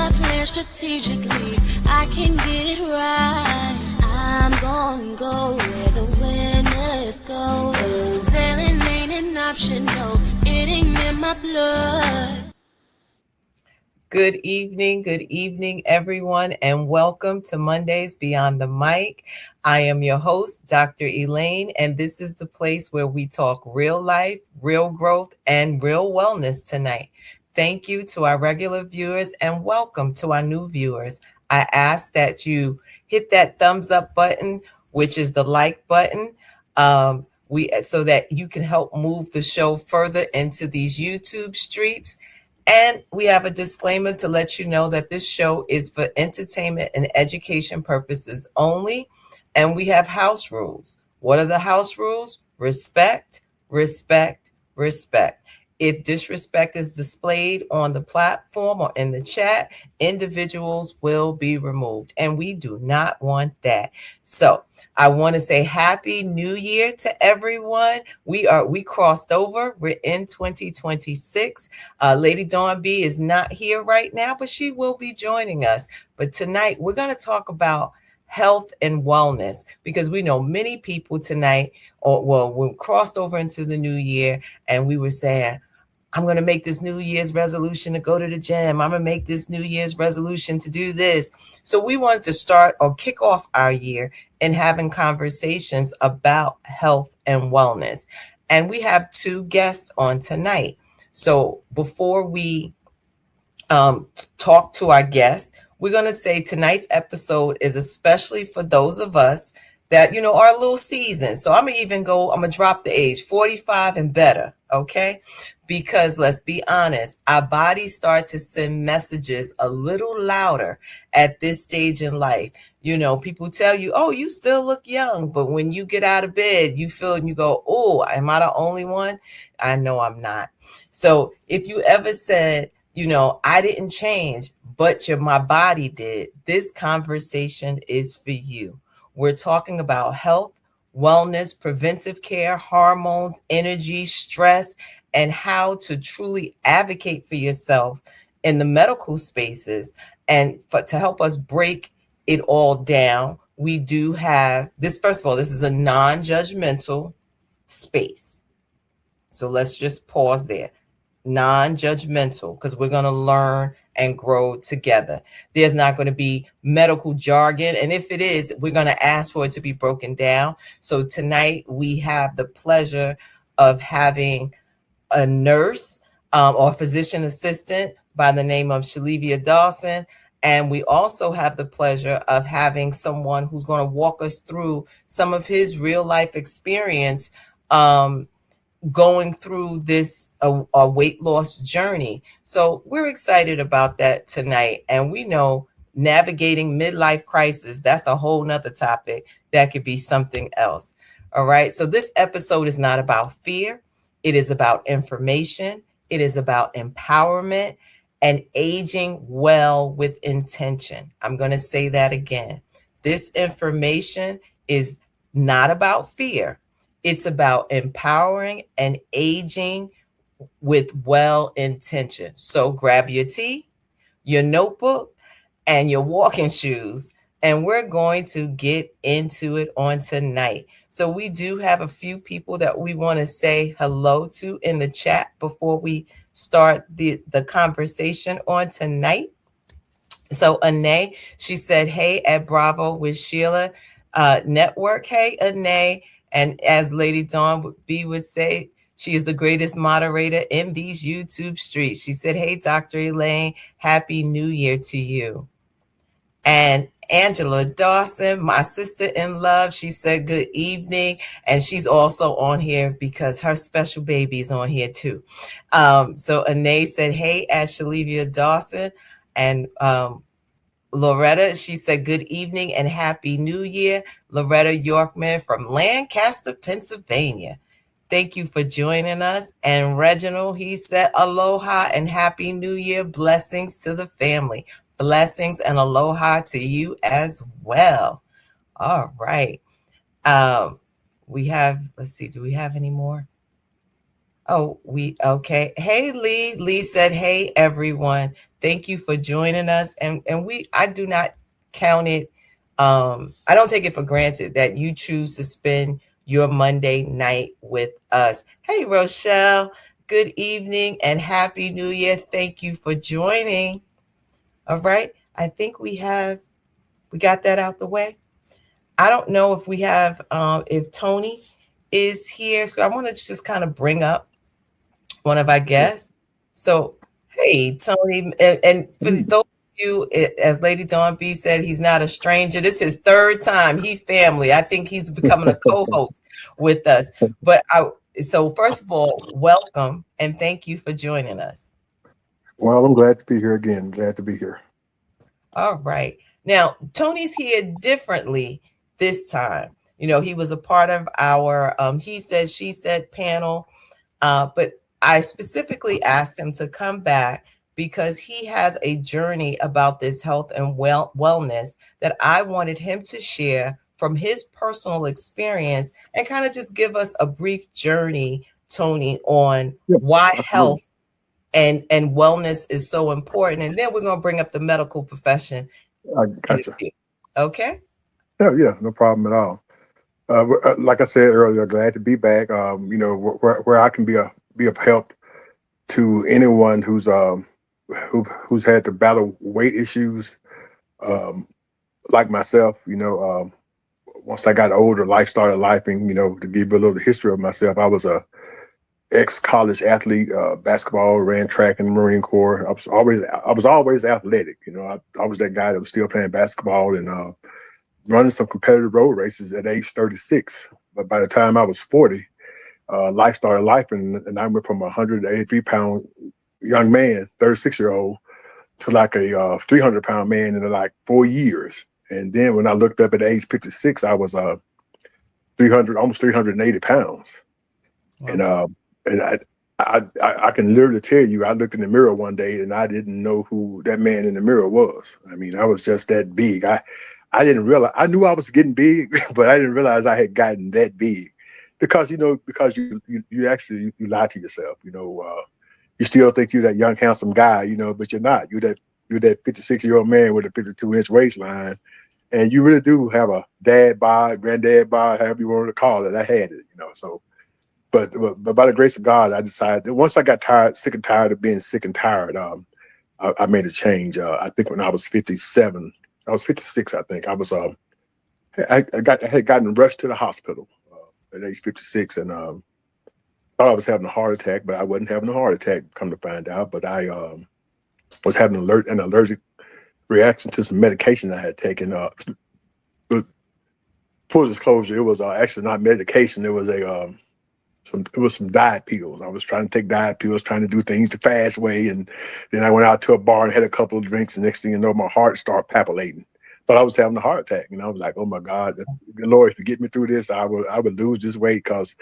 I plan strategically, I can get it right. I'm gonna go where the winners go. 'Cause Ellen ain't an option, no, it ain't in my blood. Good evening, everyone, and welcome to Mondays Beyond the Mic. I am your host, Dr. Elaine, and this is the place where we talk real life, real growth, and real wellness tonight. Thank you to our regular viewers and welcome to our new viewers. I ask that you hit that thumbs up button, which is the like button, so that you can help move the show further into these YouTube streets. And we have a disclaimer to let you know that this show is for entertainment and education purposes only. And we have house rules. What are the house rules? Respect, respect, respect. If disrespect is displayed on the platform or in the chat, individuals will be removed. And we do not want that. So I want to say Happy New Year to everyone. We crossed over. We're in 2026. Lady Dawn B is not here right now, but she will be joining us. But tonight we're going to talk about health and wellness, because we know many people tonight, we crossed over into the new year and we were saying, I'm going to make this New Year's resolution to go to the gym. I'm going to make this New Year's resolution to do this. So we wanted to start or kick off our year and having conversations about health and wellness. And we have two guests on tonight. So before we talk to our guests, we're going to say tonight's episode is especially for those of us that, are a little seasoned. So I'm going to drop the age, 45 and better. Okay. Because let's be honest, our bodies start to send messages a little louder at this stage in life. People tell you, oh, you still look young. But when you get out of bed, you feel and you go, oh, am I the only one? I know I'm not. So if you ever said, I didn't change, but my body did, this conversation is for you. We're talking about health, wellness, preventive care, hormones, energy, stress, and how to truly advocate for yourself in the medical spaces. And to help us break it all down, we do have this. First of all, this is a non-judgmental space. So let's just pause there. Non-judgmental, because we're going to learn and grow together. There's not going to be medical jargon. And if it is, we're going to ask for it to be broken down. So tonight we have the pleasure of having a nurse or physician assistant by the name of Shelevia Dawson. And we also have the pleasure of having someone who's going to walk us through some of his real life experience going through this a weight loss journey. So we're excited about that tonight. And we know navigating midlife crisis, that's a whole nother topic. That could be something else. All right. So this episode is not about fear. It is about information. It is about empowerment and aging well with intention. I'm going to say that again. This information is not about fear. It's about empowering and aging with well intention. So grab your tea, your notebook, and your walking shoes, and we're going to get into it on tonight. So we do have a few people that we want to say hello to in the chat before we start the conversation on tonight. So Anae, she said, hey, at Bravo with Sheila Network. Hey, Anae. And as Lady Dawn B would say, she is the greatest moderator in these YouTube streets. She said, hey, Dr. Elaine, Happy New Year to you. And Angela Dawson, my sister in love, she said, good evening. And she's also on here because her special baby is on here too. So Anae said, hey, Shelevia Dawson. And Loretta, she said, good evening and Happy New Year. Loretta Yorkman from Lancaster, Pennsylvania. Thank you for joining us. And Reginald, he said, aloha and Happy New Year. Blessings to the family. Blessings and aloha to you as well. All right. We have, let's see, do we have any more? Oh, okay. Hey, Lee. Lee said, hey, everyone. Thank you for joining us. And I do not count it. I don't take it for granted that you choose to spend your Monday night with us. Hey, Rochelle, good evening and Happy New Year. Thank you for joining. All right. I think we got that out the way. I don't know if we have, if Tony is here. So I want to just kind of bring up one of our guests. So, hey, Tony, and for those of you, as Lady Dawn B said, he's not a stranger. This is his third time. He family. I think he's becoming a co-host with us. So first of all, welcome and thank you for joining us. Well, I'm glad to be here again. Glad to be here. All right. Now, Tony's here differently this time. You know, he was a part of our He Said, She Said panel, but I specifically asked him to come back because he has a journey about this health and wellness that I wanted him to share from his personal experience and kind of just give us a brief journey, Tony, on why health and wellness is so important. And then we're going to bring up the medical profession. I gotcha. Okay. Yeah, no problem at all. Like I said earlier, glad to be back. You know, where I can be of help to anyone who's had to battle weight issues, like myself. You know, once I got older, life started lifing. You know, to give you a little history of myself, I was a ex-college athlete, basketball, ran track in the Marine Corps. I was always athletic. You know, I was that guy that was still playing basketball and running some competitive road races at age 36. But by the time I was 40, life started life, and I went from a 183-pound young man, 36-year-old, to like a 300-pound man in like 4 years. And then when I looked up at age 56, I was almost 380 pounds. Wow. And I can literally tell you, I looked in the mirror one day and I didn't know who that man in the mirror was. I mean, I was just that big. I didn't realize, I knew I was getting big, but I didn't realize I had gotten that big because you actually lie to yourself. You know, you still think you're that young, handsome guy, you know, but you're not. You're that 56-year-old man with a 52-inch waistline. And you really do have a dad bod, granddad bod, however you want to call it. I had it, you know, so. But by the grace of God, I decided that once I got sick and tired of being sick and tired, I made a change. I think when I was 57, I was 56. I think I was. I had gotten rushed to the hospital at age 56, and thought I was having a heart attack, but I wasn't having a heart attack. Come to find out, but I was having an allergic reaction to some medication I had taken. But full disclosure, it was actually not medication. It was some diet pills. I was trying to take diet pills, trying to do things the fast way. And then I went out to a bar and had a couple of drinks. And next thing you know, my heart started palpitating. Thought I was having a heart attack. And I was like, oh my God, Lord, if you get me through this, I would lose this weight because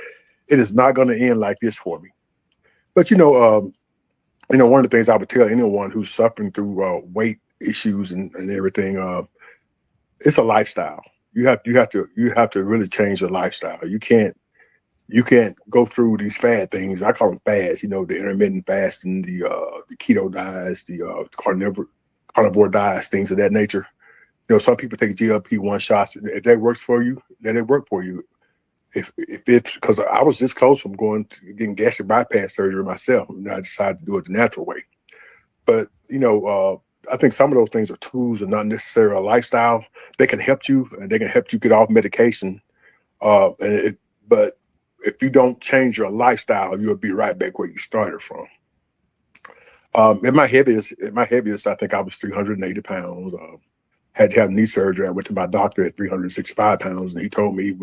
it is not going to end like this for me. But, you know, one of the things I would tell anyone who's suffering through weight issues and everything, it's a lifestyle. You have to really change your lifestyle. You can't go through these fad things. I call them fads, you know, the intermittent fasting, the keto diets, the carnivore diets, things of that nature. You know, some people take GLP-1 shots. If that works for you, let it work for you. If it's because I was this close from getting gastric bypass surgery myself, and I decided to do it the natural way. But, you know, I think some of those things are tools and not necessarily a lifestyle. They can help you, and they can help you get off medication. But if you don't change your lifestyle, you'll be right back where you started from. At my heaviest, I think I was 380 pounds. Had to have knee surgery. I went to my doctor at 365 pounds, and he told me he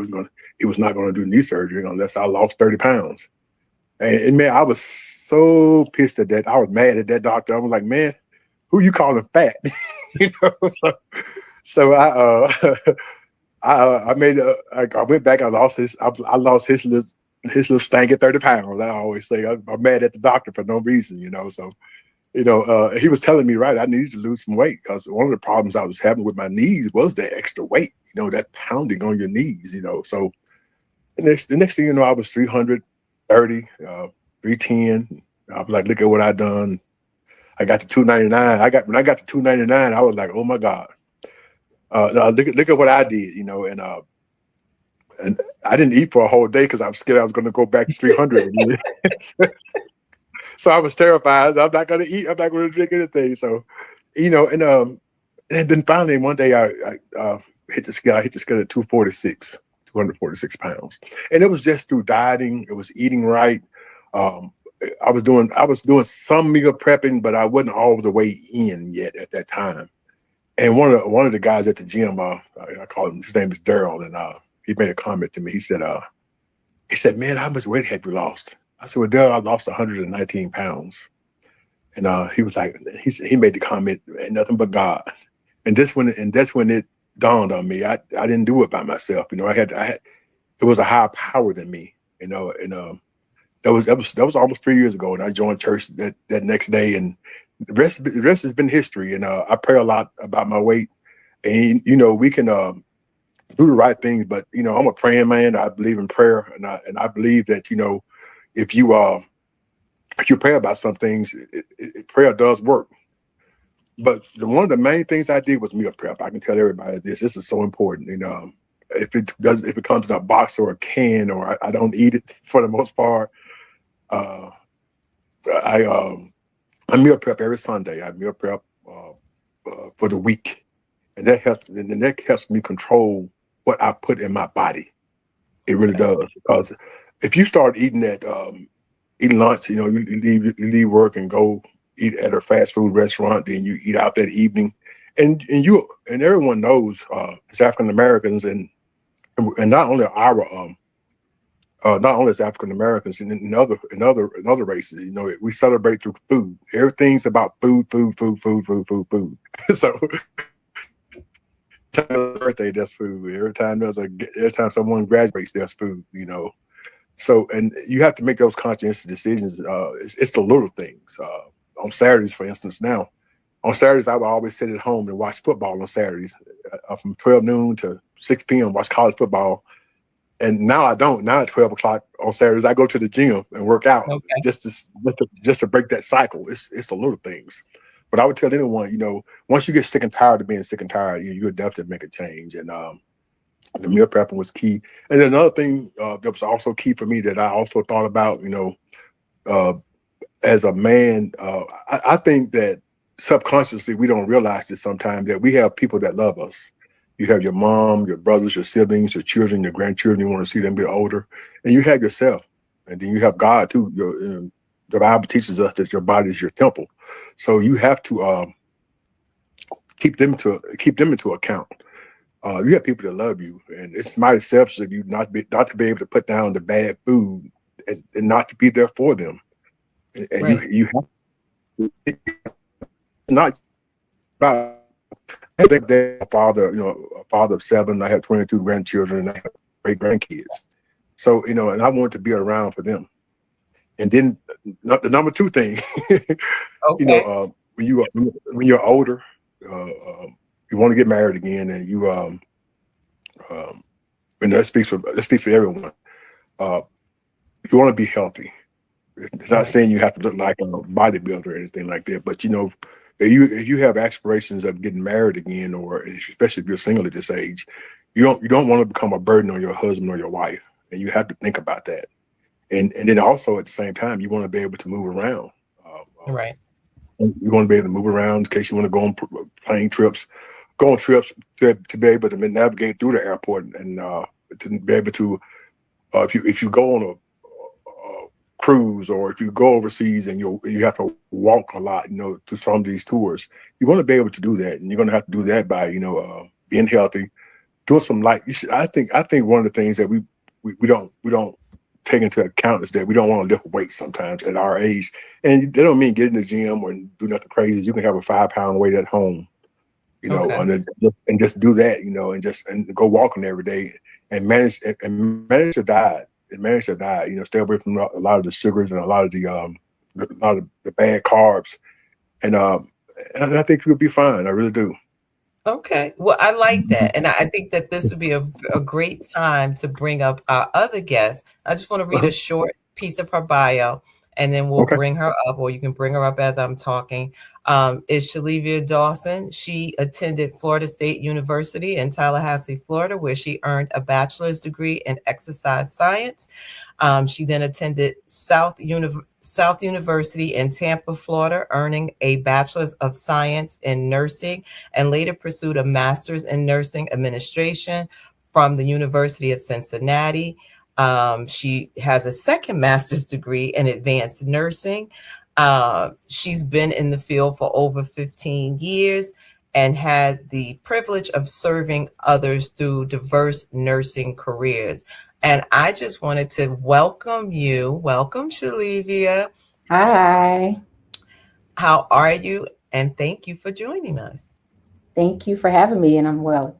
was not going to do knee surgery unless I lost 30 pounds. And man, I was so pissed at that. I was mad at that doctor. I was like, man, who you calling fat? You know. So I went back. I lost his little stank at 30 pounds. I always say I'm mad at the doctor for no reason, you know. So, you know, he was telling me, right, I needed to lose some weight because one of the problems I was having with my knees was the extra weight, you know, that pounding on your knees, you know. So the next thing you know, I was 330, 310. I was like, look at what I done. I got to 299. When I got to 299, I was like, oh my God. Now look at what I did, and I didn't eat for a whole day because I was scared I was going to go back to 300. So I was terrified. I'm not going to eat. I'm not going to drink anything. So, and then finally one day I hit the scale. I hit the scale at 246 pounds, and it was just through dieting. It was eating right. I was doing some meal prepping, but I wasn't all the way in yet at that time. And one of the guys at the gym, I call him. His name is Daryl, and he made a comment to me. He said, "Man, how much weight have you lost?" I said, "Well, Daryl, I lost 119 pounds." And he was like, he made the comment, "Ain't nothing but God." And that's when it dawned on me. I didn't do it by myself. I had it was a higher power than me. And that was almost 3 years ago, and I joined church that next day, and the rest has been history. And I pray a lot about my weight, and we can do the right things. But I'm a praying man. I believe in prayer, and I believe that if you pray about some things, prayer does work. But one of the main things I did was meal prep. I can tell everybody this. This is so important. If it comes in a box or a can, or I don't eat it for the most part. I meal prep every Sunday. I meal prep for the week, and that helps me control what I put in my body. It really does, because if you start eating lunch, you leave work and go eat at a fast food restaurant, then you eat out that evening, and everyone knows as African Americans and not only not only as African Americans, and in other races, we celebrate through food. Everything's about food. So, birthday, that's food. Every time someone graduates, there's food. So, and you have to make those conscientious decisions. It's the little things. On Saturdays, for instance, I would always sit at home and watch football on Saturdays from 12 noon to 6 p.m. Watch college football. And now I don't. Now at 12 o'clock on Saturdays, I go to the gym and work out just to break that cycle. It's the little things. But I would tell anyone, once you get sick and tired of being sick and tired, you definitely make a change. And the meal prepping was key. And then another thing that was also key for me that I also thought about, as a man, I think that subconsciously we don't realize this sometimes, that we have people that love us. You have your mom, your brothers, your siblings, your children, your grandchildren. You want to see them get older, and you have yourself, and then you have God too. The Bible teaches us that your body is your temple, so you have to keep them into account. You have people that love you, and it's mighty selfish of you not to be able to put down the bad food and not to be there for them. And right. you have to, not about. I think that a father of 7. I have 22 grandchildren, and I have great grandkids. So and I want to be around for them. And then the number 2 thing, Okay. When you're older, you want to get married again, and and that speaks for everyone. You want to be healthy. It's not saying you have to look like a bodybuilder or anything like that, but if you have aspirations of getting married again, or especially if you're single at this age, you don't want to become a burden on your husband or your wife, and you have to think about that. And then also at the same time, you want to be able to move around. Right. You want to be able to move around in case you want to go on plane trips, to be able to navigate through the airport, and to be able to if you go on a cruise, or if you go overseas and you have to walk a lot, to some of these tours, you want to be able to do that, and you're going to have to do that by being healthy, doing some light. I think one of the things that we don't take into account is that we don't want to lift weights sometimes at our age, and they don't mean get in the gym or do nothing crazy. You can have a 5-pound weight at home, and just do that, and go walking every day, and manage your diet. Stay away from a lot of the sugars and a lot of the bad carbs, and I think you'll be fine. I really do. Okay. Well, I like that. And I think that this would be a great time to bring up our other guest. I just want to read a short piece of her bio. and then we'll Okay. bring her up, or you can bring her up as I'm talking. Is Shelevia Dawson. She attended Florida State University in Tallahassee, Florida, where she earned a bachelor's degree in exercise science. She then attended South University in Tampa, Florida, earning a bachelor's of science in nursing, and later pursued a master's in nursing administration from the University of Cincinnati. She has a second master's degree in advanced nursing. She's been in the field for over 15 years and had the privilege of serving others through diverse nursing careers. And I just wanted to welcome you. Welcome, Shelevia. Hi. How are you? And thank you for joining us. Thank you for having me, and I'm well.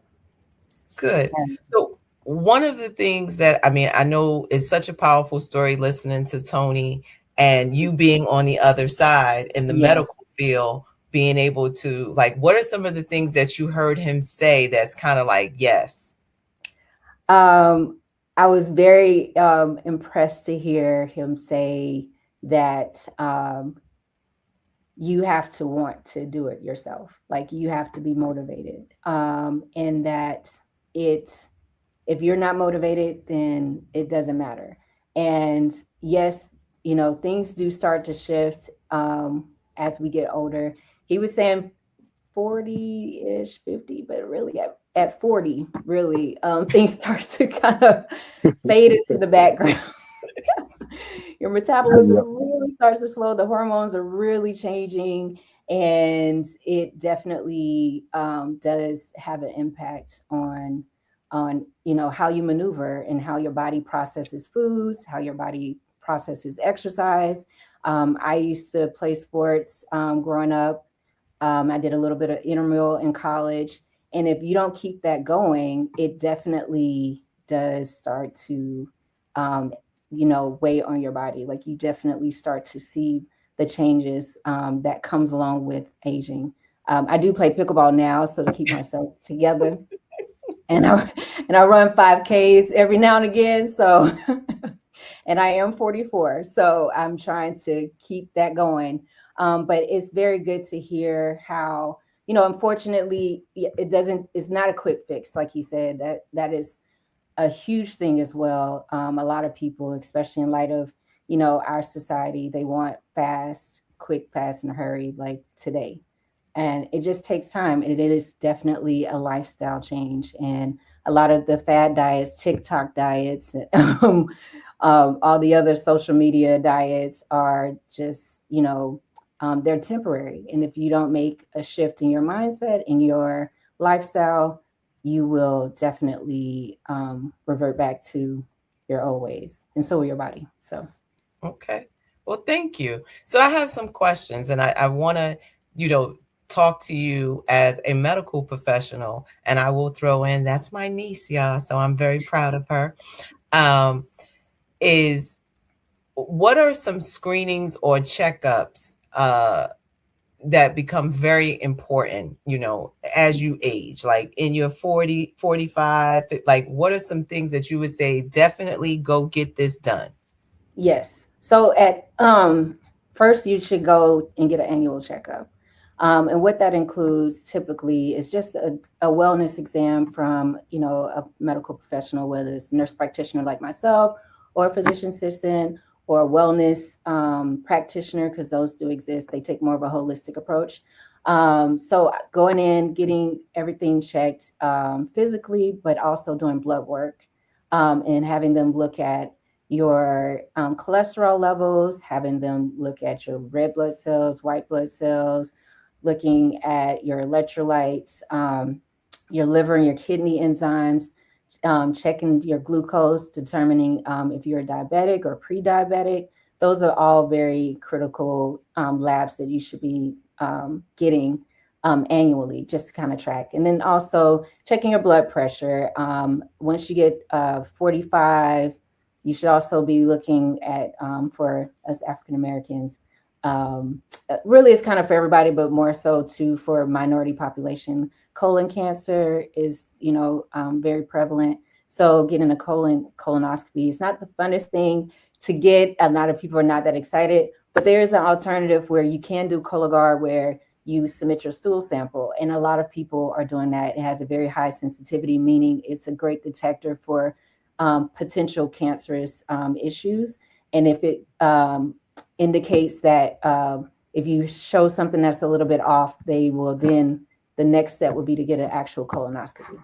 Good. So one of the things that, I mean, I know is such a powerful story listening to Tony and you being on the other side in the Yes. medical field, being able to, like, what are some of the things that you heard him say that's kind of like, yes? I was very impressed to hear him say that you have to want to do it yourself. Like you have to be motivated, and that if you're not motivated, then it doesn't matter. And yes, things do start to shift as we get older. He was saying 40-ish, 50, but really at 40, really, things start to kind of fade into the background. Your metabolism really starts to slow. The hormones are really changing, and it definitely does have an impact on how you maneuver and how your body processes foods, how your body processes exercise. I used to play sports growing up. I did a little bit of intramural in college. And if you don't keep that going, it definitely does start to, weigh on your body. Like you definitely start to see the changes that comes along with aging. I do play pickleball now, so to keep myself together. And I run 5Ks every now and again. So, and I am 44. So I'm trying to keep that going. But it's very good to hear how, unfortunately, it's not a quick fix. Like he said, that is a huge thing as well. A lot of people, especially in light of, our society, they want quick, fast, and hurry, like today. And it just takes time. It is definitely a lifestyle change. And a lot of the fad diets, TikTok diets, all the other social media diets are just, they're temporary. And if you don't make a shift in your mindset, in your lifestyle, you will definitely revert back to your old ways. And so will your body. So. Okay. Well, thank you. So I have some questions, and I want to, talk to you as a medical professional, and I will throw in, that's my niece, y'all, so I'm very proud of her. Is what are some screenings or checkups that become very important, as you age, like in your 40, 45, like what are some things that you would say, definitely go get this done? Yes. So at first you should go and get an annual checkup. And what that includes typically is just a wellness exam from, a medical professional, whether it's a nurse practitioner like myself or a physician assistant or a wellness practitioner, because those do exist. They take more of a holistic approach. So going in, getting everything checked physically, but also doing blood work and having them look at your cholesterol levels, having them look at your red blood cells, white blood cells, looking at your electrolytes, your liver and your kidney enzymes, checking your glucose, determining if you're diabetic or pre-diabetic. Those are all very critical labs that you should be getting annually, just to kind of track. And then also checking your blood pressure. Once you get 45, you should also be looking at, for us African Americans, really it's kind of for everybody, but more so too for minority population. Colon cancer is, very prevalent. So getting a colonoscopy is not the funnest thing to get. A lot of people are not that excited, but there is an alternative where you can do Cologuard, where you submit your stool sample, and a lot of people are doing that. It has a very high sensitivity, meaning it's a great detector for potential cancerous issues. And if it indicates that if you show something that's a little bit off, they will then, the next step would be to get an actual colonoscopy.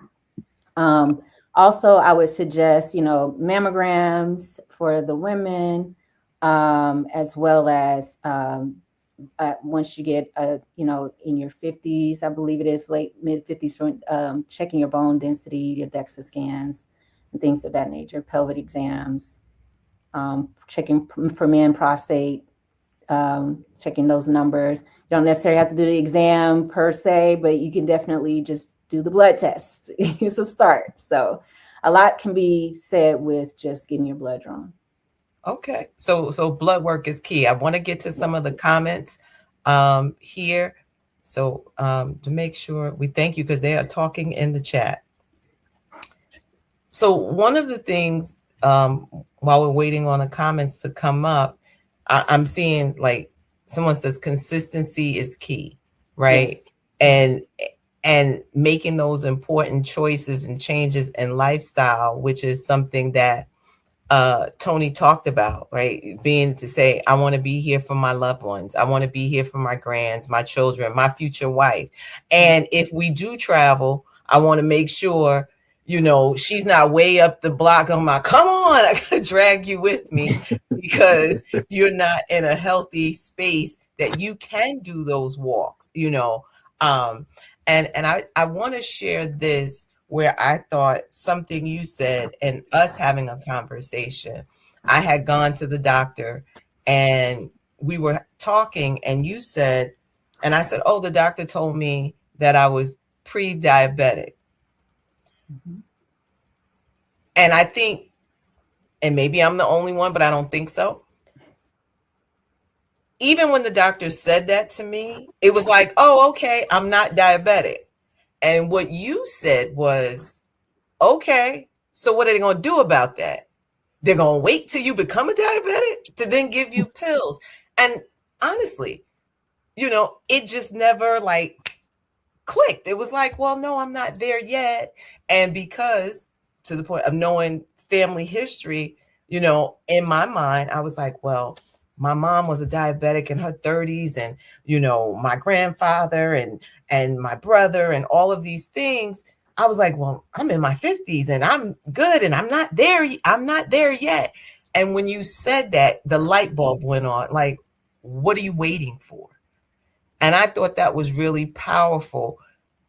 Also, I would suggest, mammograms for the women, as well as once you get, in your 50s, I believe it is late mid 50s, checking your bone density, your DEXA scans, and things of that nature, pelvic exams, checking for men prostate, checking those numbers. You don't necessarily have to do the exam per se, but you can definitely just do the blood test. It's a start. So a lot can be said with just getting your blood drawn. Okay. So blood work is key. I want to get to some of the comments here. So to make sure, we thank you because they are talking in the chat. So one of the things, while we're waiting on the comments to come up, I'm seeing like someone says consistency is key, right? Yes. And making those important choices and changes in lifestyle, which is something that Tony talked about, right? Being to say, I want to be here for my loved ones. I want to be here for my grands, my children, my future wife. And if we do travel, I want to make sure, she's not way up the block. I'm like, come on, I gotta drag you with me because you're not in a healthy space that you can do those walks, and I want to share this where I thought something you said and us having a conversation. I had gone to the doctor and we were talking and you said, and I said, oh, the doctor told me that I was pre-diabetic. Mm-hmm. And I think, and maybe I'm the only one, but I don't think so. Even when the doctor said that to me, it was like, oh, okay, I'm not diabetic. And what you said was, okay, so what are they going to do about that? They're going to wait till you become a diabetic to then give you pills. And honestly, it just never clicked. It was like, well, no, I'm not there yet. And because to the point of knowing family history, in my mind, I was like, well, my mom was a diabetic in her 30s and, my grandfather and my brother and all of these things. I was like, well, I'm in my 50s and I'm good and I'm not there. I'm not there yet. And when you said that, the light bulb went on, like, what are you waiting for? And I thought that was really powerful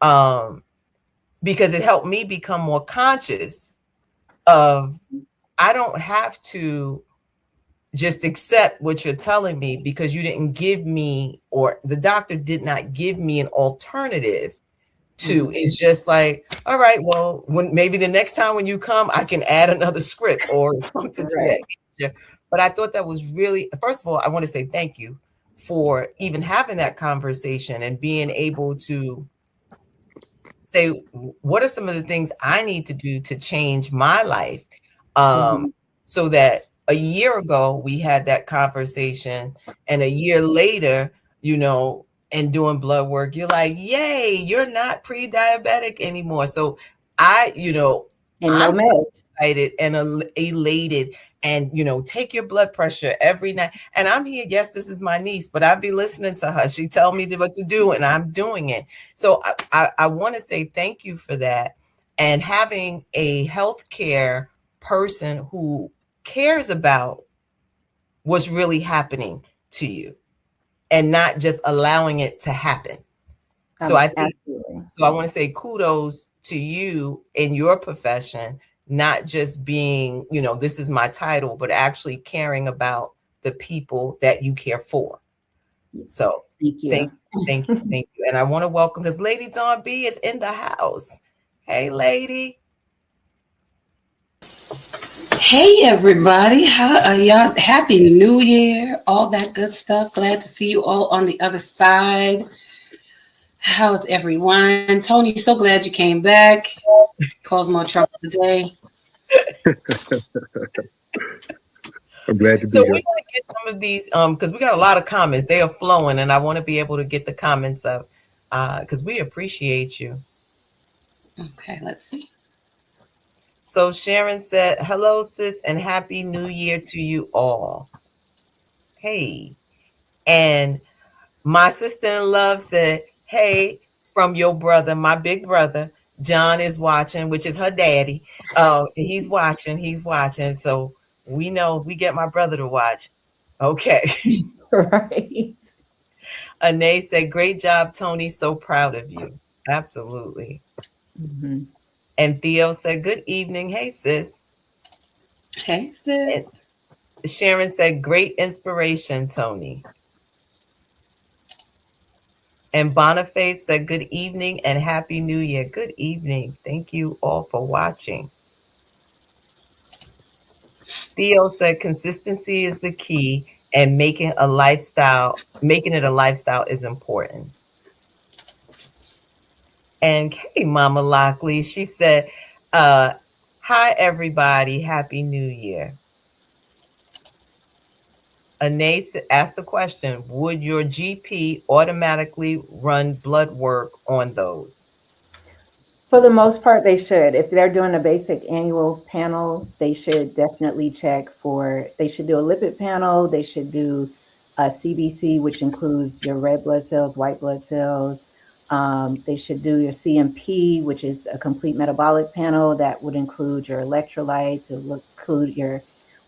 because it helped me become more conscious of, I don't have to just accept what you're telling me because you didn't give me, or the doctor did not give me an alternative to. Mm-hmm. It's just like, all right, well, maybe the next time when you come, I can add another script or something to that nature. But I thought that was really, first of all, I want to say thank you for even having that conversation and being able to say, what are some of the things I need to do to change my life? So that a year ago we had that conversation and a year later, and doing blood work, you're like, yay, you're not pre-diabetic anymore. So I'm excited and elated. And, take your blood pressure every night. And I'm here. Yes, this is my niece, but I'd be listening to her. She tell me what to do and I'm doing it. So I want to say thank you for that. And having a healthcare person who cares about what's really happening to you and not just allowing it to happen. So I think, so I want to say kudos to you in your profession, not just being, this is my title, but actually caring about the people that you care for. So thank you. Thank you. And I want to welcome, because Lady Dawn B is in the house. Hey, lady. Hey everybody, how are y'all? Happy New Year, all that good stuff. Glad to see you all on the other side. How is everyone? Tony, so glad you came back. Cause more trouble today. I'm glad to be So we're here. going to get some of these because we got a lot of comments. They are flowing, and I want to be able to get the comments up because we appreciate you. Okay, let's see. So Sharon said, "Hello, sis, and happy New Year to you all." Hey, and my sister-in-law said, "Hey, from your brother, my big brother, John is watching, which is her daddy. He's watching. He's watching. So we know we get my brother to watch. Okay." Right. Anae said, "Great job, Tony. So proud of you." Absolutely. Hmm. And Theo said, "Good evening. Hey, sis." Hey, And sis. Sharon said, "Great inspiration, Tony." And Boniface said, "Good evening and happy New Year." Good evening. Thank you all for watching. Theo said, "Consistency is the key, and making it a lifestyle is important." And hey, Mama Lockley, she said, uh, "Hi, everybody. Happy New Year." Anais asked the question, would your GP automatically run blood work on those? For the most part, they should. If they're doing a basic annual panel, they should definitely check for, they should do a lipid panel. They should do a CBC, which includes your red blood cells, white blood cells. They should do your CMP, which is a complete metabolic panel that would include your electrolytes, it would include your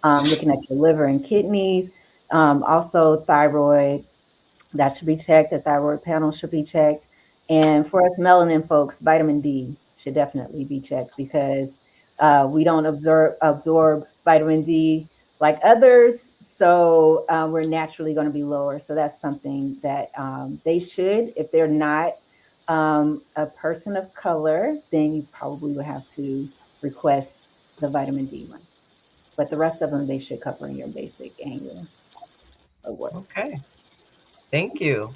looking at your liver and kidneys, also thyroid, that should be checked. The thyroid panel should be checked. And for us melanin folks, vitamin D should definitely be checked because we don't absorb vitamin D like others. So we're naturally going to be lower. So that's something that they should, if they're not a person of color, then you probably would have to request the vitamin D one. But the rest of them, they should cover in your basic annual award. Okay, thank you.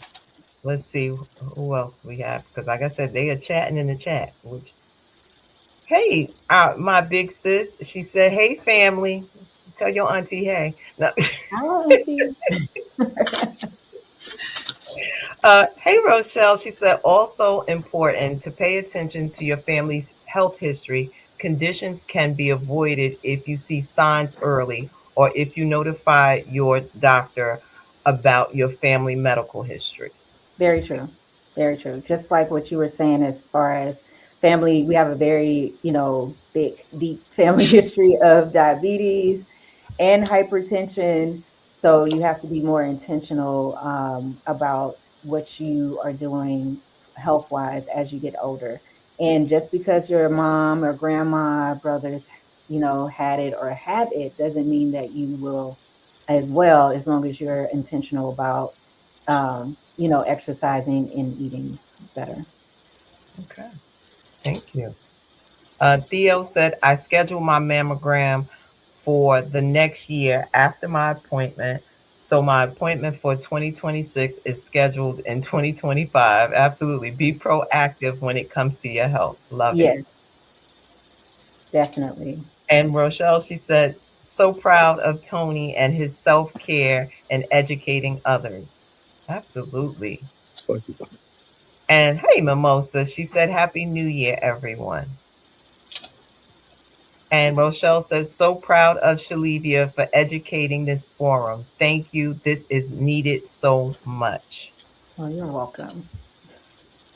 Let's see who else we have because, like I said, they are chatting in the chat. Which, hey, my big sis, she said, "Hey, family, tell your auntie hey." No. Oh, auntie. Hey, Rochelle, she said, "Also important to pay attention to your family's health history. Conditions can be avoided if you see signs early or if you notify your doctor about your family medical history." Very true. Very true. Just like what you were saying, as far as family, we have a very, big, deep family history of diabetes and hypertension. So you have to be more intentional about what you are doing health wise as you get older. And just because your mom or grandma, brothers, had it or have it doesn't mean that you will as well, as long as you're intentional about exercising and eating better. Okay, thank you. Theo said, "I scheduled my mammogram for the next year after my appointment. So my appointment for 2026 is scheduled in 2025. Absolutely. Be proactive when it comes to your health." Love it. Yes, definitely. And Rochelle, she said, "So proud of Tony and his self care and educating others." Absolutely. And hey, Mimosa, she said, "Happy New Year, everyone." And Rochelle says, "So proud of Shelevia for educating this forum. Thank you. This is needed so much." Oh, you're welcome.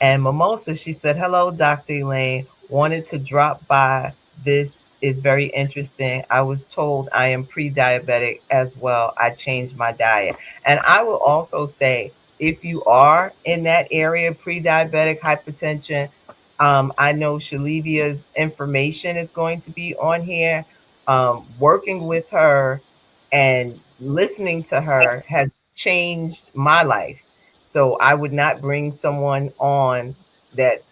And Mimosa, she said, "Hello, Dr. Elaine. Wanted to drop by. This is very interesting. I was told I am pre-diabetic as well. I changed my diet." And I will also say, if you are in that area, pre-diabetic hypertension, I know Shalevia's information is going to be on here. Working with her and listening to her has changed my life. So I would not bring someone on that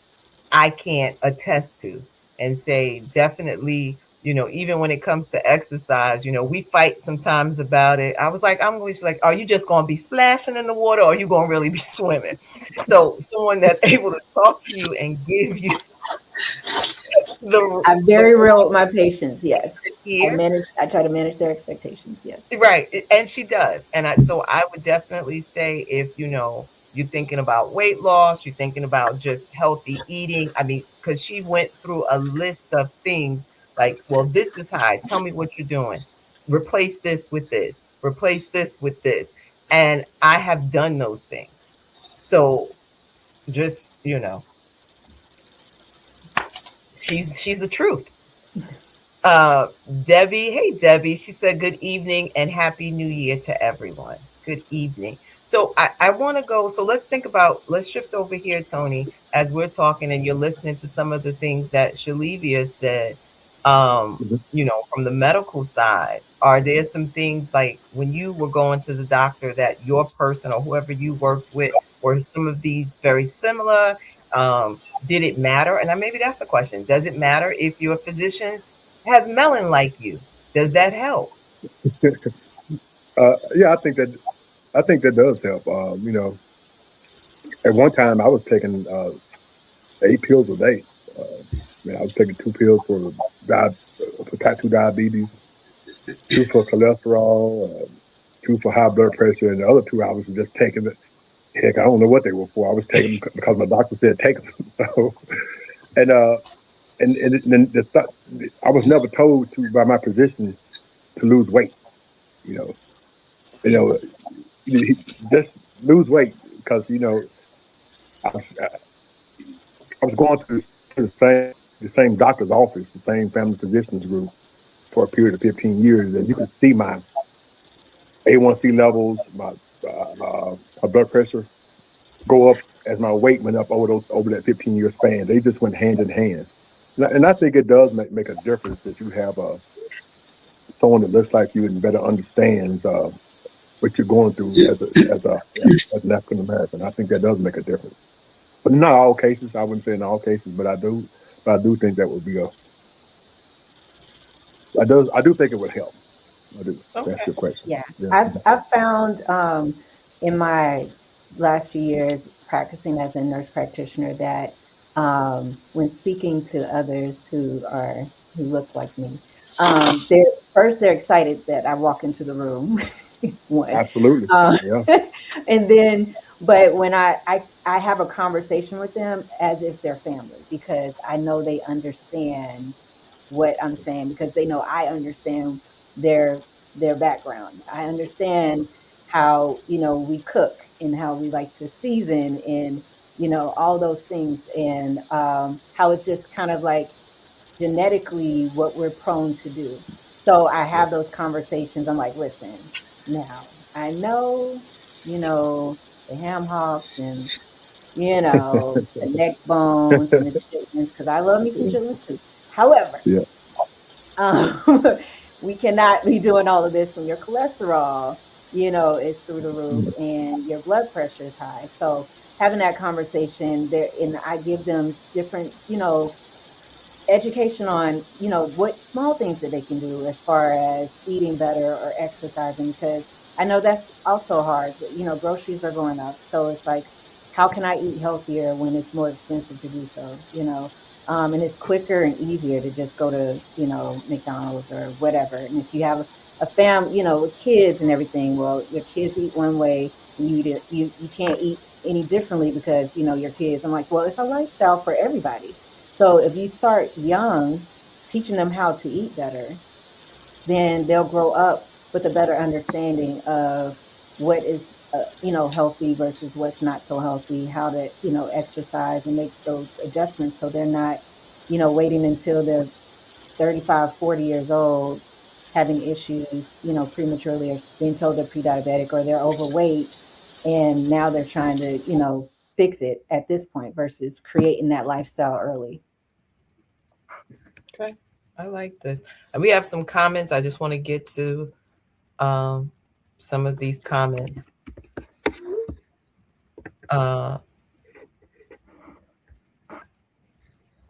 I can't attest to and say, definitely, even when it comes to exercise, we fight sometimes about it. I was like, I'm always like, are you just going to be splashing in the water or are you going to really be swimming? So someone that's able to talk to you and give you I'm very real with my patients. Yes, here. I try to manage their expectations. Yes. Right. And she does. So I would definitely say if, you're thinking about weight loss, you're thinking about just healthy eating. I mean, because she went through a list of things like, well, this is high. Tell me what you're doing. Replace this with this. Replace this with this. And I have done those things. So just, she's the truth. Uh, Debbie, hey Debbie, she said good evening and happy new year to everyone. Good evening. So I want to go. So let's shift over here, Tony, as we're talking and you're listening to some of the things that Shelevia said. Mhm. From the medical side, are there some things like when you were going to the doctor that your person or whoever you worked with, were some of these very similar? Did it matter? And maybe that's the question. Does it matter if your physician has melon like you? Does that help? Yeah, I think that does help. At one time I was taking 8 pills a day. I was taking 2 pills for type 2 diabetes, 2 for cholesterol, 2 for high blood pressure, and the other 2 I was just taking. Heck, I don't know what they were for. I was taking them because my doctor said take them. So, and then I was never told to by my physician to lose weight. You know, you know, just lose weight because I was, I was going to the same doctor's office, the same family physicians group for a period of 15 years, and you could see my A1C levels, my blood pressure go up as my weight went up over that 15-year span. They just went hand in hand, and I think it does make a difference that you have someone that looks like you and better understands what you're going through as an African American. I think that does make a difference, but not all cases. I wouldn't say in all cases, but I do think that would be I do think it would help. I do. That's Okay. your question. Yeah, Yeah. I've found in my last few years practicing as a nurse practitioner that when speaking to others who look like me, they're excited that I walk into the room. One, Absolutely. uh, Yeah. and then but when I have a conversation with them as if they're family because I know they understand what I'm saying because they know I understand their their background. I understand how, we cook and how we like to season and, all those things and how it's just kind of like genetically what we're prone to do. So I have those conversations. I'm like, listen, now I know, the ham hocks and, the neck bones and the chitlins, because I love me some chitlins too. However, Yeah. um, we cannot be doing all of this when your cholesterol, is through the roof and your blood pressure is high. So having that conversation there, and I give them different, education on, what small things that they can do as far as eating better or exercising, because I know that's also hard. Groceries are going up. So it's like, how can I eat healthier when it's more expensive to do so, and it's quicker and easier to just go to, McDonald's or whatever. And if you have a with kids and everything, well, your kids eat one way and you can't eat any differently because, your kids. I'm like, well, it's a lifestyle for everybody. So if you start young, teaching them how to eat better, then they'll grow up with a better understanding of what is, healthy versus what's not so healthy, how to, exercise and make those adjustments so they're not, waiting until they're 35, 40 years old, having issues, prematurely or being told they're pre-diabetic or they're overweight. And now they're trying to, fix it at this point versus creating that lifestyle early. Okay. I like this. And we have some comments. I just want to get to um, some of these comments. Uh,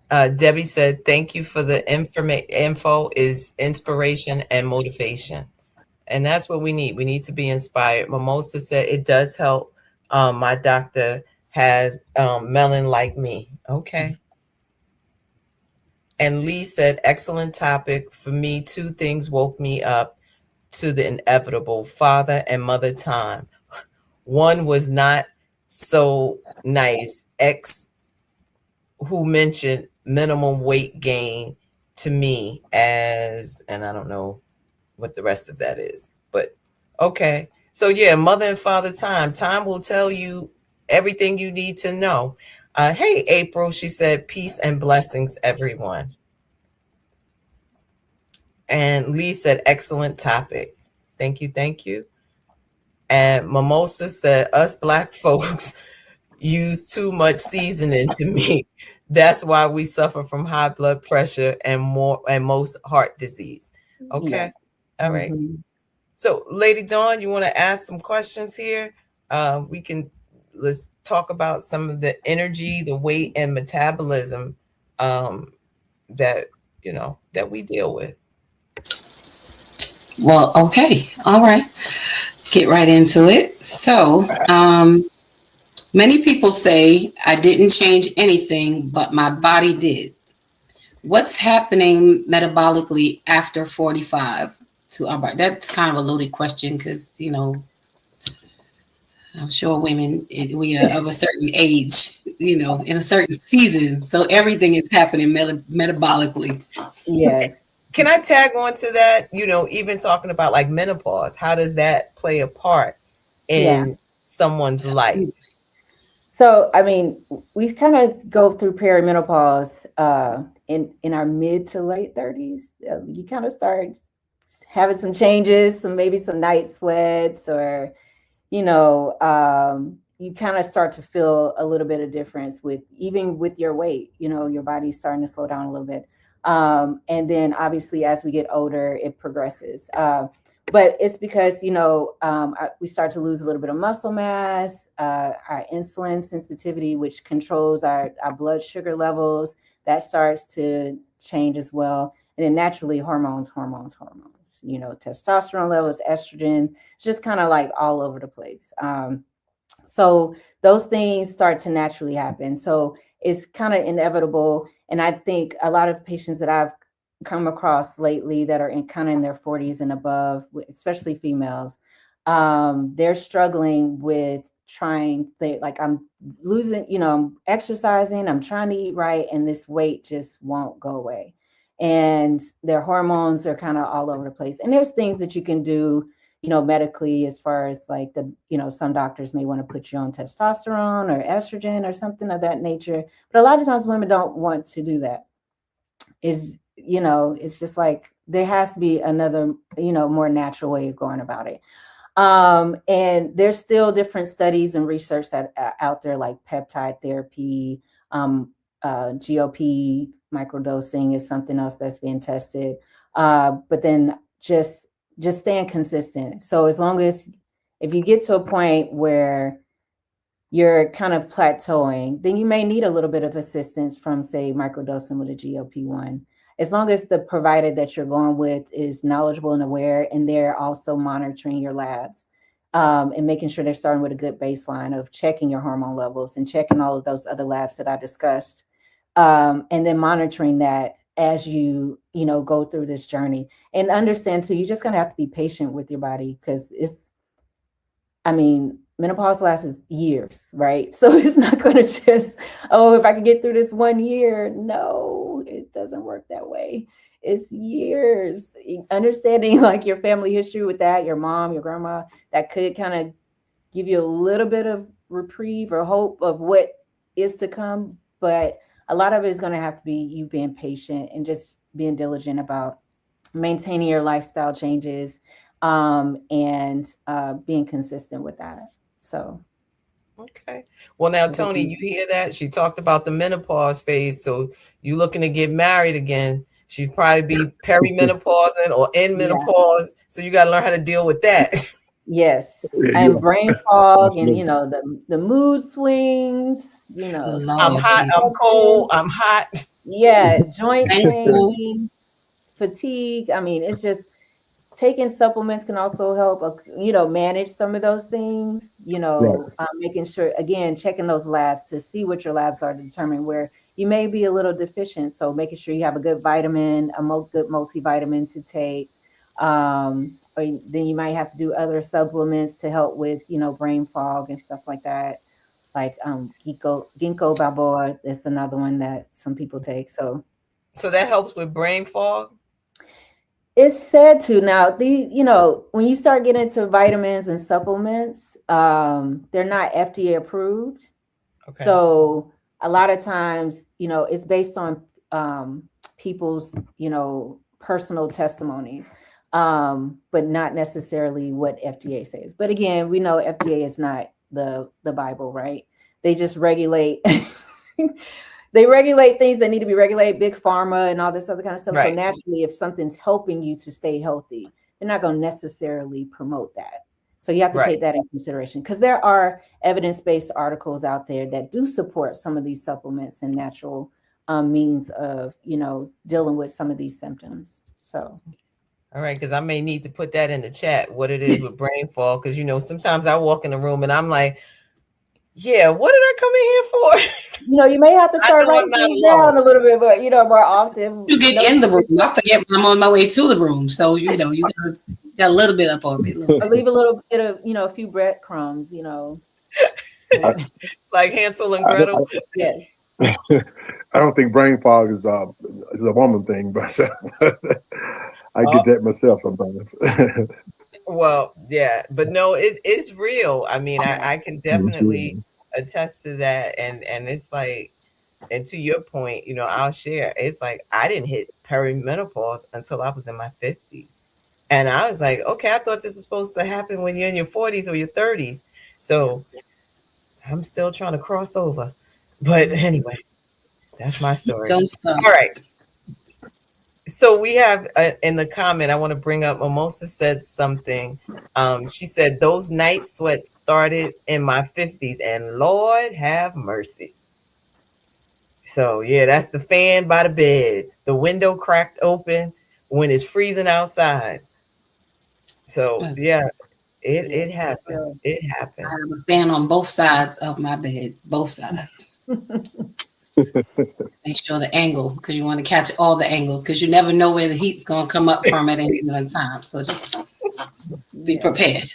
Debbie said, thank you for the info is inspiration and motivation. And that's what we need. We need to be inspired. Mimosa said it does help. My doctor has melon like me. Okay. And Lee said, excellent topic. For me, two things woke me up to the inevitable: father and mother time. One was not so nice. X, who mentioned minimum weight gain to me as, and I don't know what the rest of that is, but okay. So yeah, mother and father time. Time will tell you everything you need to know. Hey, April, she said, peace and blessings, everyone. And Lee said, excellent topic. Thank you, thank you. And Mimosa said, us black folks use too much seasoning to me. That's why we suffer from high blood pressure and most heart disease. Okay. Yes. All right. Mhm. So, Lady Dawn, you want to ask some questions here? Let's talk about some of the energy, the weight, and metabolism that that we deal with. Well, okay. All right. Get right into it. So, many people say I didn't change anything, but my body did. What's happening metabolically after 45 to our body? That's kind of a loaded question because, I'm sure women, we are of a certain age, in a certain season. So everything is happening metabolically. Yes. Can I tag on to that? Even talking about like menopause, how does that play a part Yeah. in someone's life? So, I mean, we kind of go through perimenopause in our mid to late 30s. You kind of start having some changes, maybe some night sweats, or you kind of start to feel a little bit of difference even with your weight. Your body's starting to slow down a little bit. And then obviously as we get older, it progresses. But it's because, we start to lose a little bit of muscle mass, our insulin sensitivity, which controls our blood sugar levels, that starts to change as well. And then naturally hormones, testosterone levels, estrogen, it's just kind of like all over the place. So those things start to naturally happen. So it's kind of inevitable. And I think a lot of patients that I've come across lately that are in their 40s and above, especially females, they're struggling with I'm losing, I'm exercising, I'm trying to eat right, and this weight just won't go away. And their hormones are kind of all over the place. And there's things that you can do, medically, as far as like some doctors may want to put you on testosterone or estrogen or something of that nature. But a lot of times women don't want to do that. It's just like there has to be another, more natural way of going about it. And there's still different studies and research that out there, like peptide therapy, GOP microdosing is something else that's being tested. But then just staying consistent. So as long as if you get to a point where you're kind of plateauing, then you may need a little bit of assistance from, say, microdosing with a GLP-1. As long as the provider that you're going with is knowledgeable and aware, and they're also monitoring your labs, and making sure they're starting with a good baseline of checking your hormone levels and checking all of those other labs that I discussed, and then monitoring that as you go through this journey. And understand too, you're just going to have to be patient with your body, because menopause lasts years, right? So it's not going to just, if I can get through this 1 year. No, it doesn't work that way. It's years. Understanding like your family history with that, your mom, your grandma, that could kind of give you a little bit of reprieve or hope of what is to come. But a lot of it is going to have to be you being patient and just being diligent about maintaining your lifestyle changes, and being consistent with that. So, okay. Well, now, Tony, you hear that? She talked about the menopause phase. So you looking to get married again. She'd probably be perimenopausing or in menopause. So you got to learn how to deal with that. Yes. And brain fog and, the mood swings, I'm hot, I'm cold, I'm hot. Yeah. Joint pain, fatigue. It's just taking supplements can also help, manage some of those things, making sure, again, checking those labs to see what your labs are to determine where you may be a little deficient. So making sure you have a good vitamin, good multivitamin to take. Or then you might have to do other supplements to help with, brain fog and stuff like that. Like ginkgo biloba is another one that some people take. So that helps with brain fog. it's said to. Now, when you start getting into vitamins and supplements, they're not FDA approved. Okay. So a lot of times, it's based on people's, personal testimonies, but not necessarily what FDA says. But again, we know FDA is not the Bible, right? They just regulate. They regulate things that need to be regulated, big pharma and all this other kind of stuff. Right. So naturally, if something's helping you to stay healthy, they're not going to necessarily promote that. So you have to take that in consideration, because there are evidence-based articles out there that do support some of these supplements and natural means of, dealing with some of these symptoms. So. All right, because I may need to put that in the chat, what it is with brain fog, because, sometimes I walk in the room and I'm like, yeah, what did I come in here for? You may have to start writing things down a little bit, but more often. You get in the room. I forget when I'm on my way to the room. So, you got a little bit up on me. I leave a little bit of, a few breadcrumbs, Like Hansel and Gretel. Yes. I don't think brain fog is a woman thing, but I get that myself sometimes. Well, yeah, but no, it's real. I mean, I can definitely attest to that. And it's like, and to your point, I'll share, it's like, I didn't hit perimenopause until I was in my 50s. And I was like, okay, I thought this was supposed to happen when you're in your 40s or your 30s. So I'm still trying to cross over. But anyway, that's my story. All right. So we have in the comment, I want to bring up, Mimosa said something. She said, those night sweats started in my 50s, and Lord have mercy. So yeah, that's the fan by the bed, the window cracked open when it's freezing outside. So yeah, it happens. It happens. I have a fan on both sides of my bed, both sides. Make sure the angle, because you want to catch all the angles, because you never know where the heat's going to come up from at any given time. So just be prepared.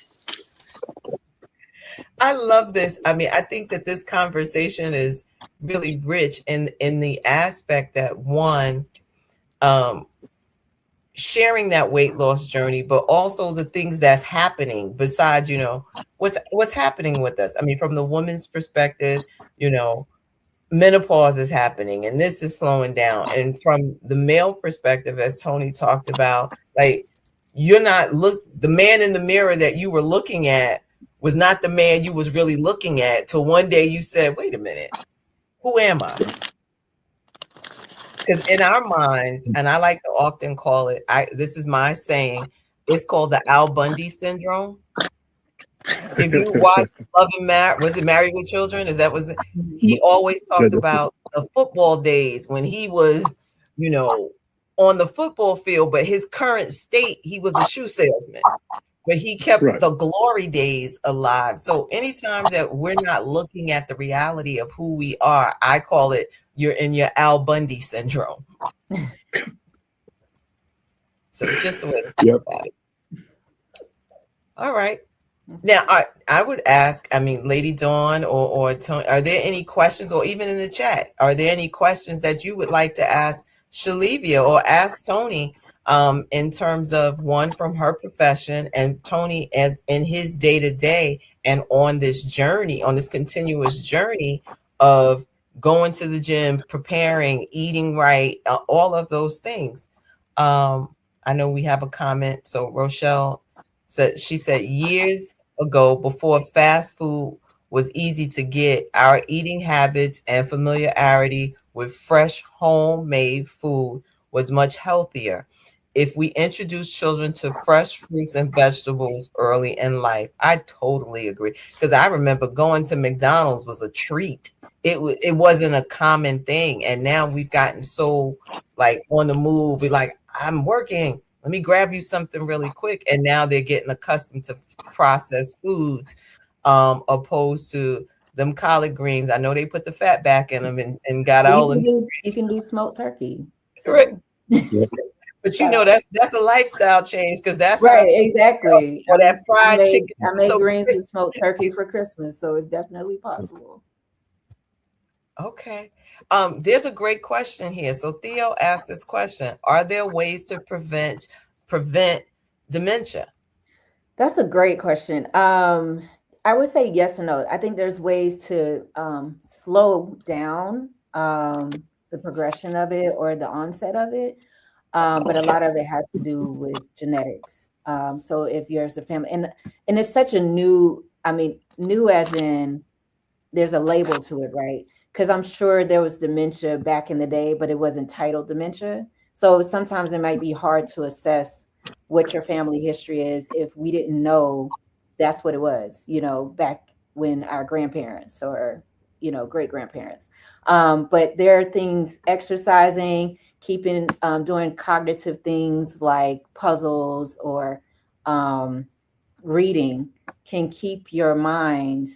I love this. I mean, I think that this conversation is really rich in the aspect that, one, sharing that weight loss journey, but also the things that's happening besides, what's happening with us. I mean, from the woman's perspective, menopause is happening and this is slowing down. And from the male perspective, as Tony talked about, like, the man in the mirror that you were looking at was not the man you was really looking at, till one day you said, wait a minute, who am I? Because in our minds, and I like to often call it, this is my saying, it's called the Al Bundy syndrome. If you watch Love and was it Married with Children? He always talked about the football days when he was, on the football field, but his current state, he was a shoe salesman, but he kept the glory days alive. So anytime that we're not looking at the reality of who we are, I call it, you're in your Al Bundy syndrome. So just a way to think about it. All right. Now, I would ask, Lady Dawn or Tony, are there any questions, or even in the chat, are there any questions that you would like to ask Shelevia or ask Tony in terms of, one, from her profession, and Tony as in his day-to-day and on this journey, on this continuous journey of going to the gym, preparing, eating right, all of those things. I know we have a comment. So Rochelle said, years ago, before fast food was easy to get, our eating habits and familiarity with fresh homemade food was much healthier. If we introduce children to fresh fruits and vegetables early in life, I totally agree. Because I remember going to McDonald's was a treat. It wasn't a common thing. And now we've gotten so like on the move. We're like, I'm working, let me grab you something really quick. And now they're getting accustomed to processed foods, opposed to them collard greens. I know they put the fat back in them and got Well, all the you can do smoked turkey. So. right. But you know that's a lifestyle change because that's Right, how exactly. or that fried chicken. I made So greens with smoked turkey for Christmas, so it's definitely possible. okay. There's a great question here. So Theo asked this question: are there ways to prevent dementia? That's a great question. I would say yes and no. I think there's ways to slow down the progression of it or the onset of it. But a lot of it has to do with genetics. So if you're as a family, and it's such a new, I mean, new as in there's a label to it, right? Because I'm sure there was dementia back in the day, but it wasn't titled dementia. So sometimes it might be hard to assess what your family history is if we didn't know that's what it was, back when our grandparents or, great grandparents. But there are things, exercising, keeping, doing cognitive things like puzzles or reading can keep your mind,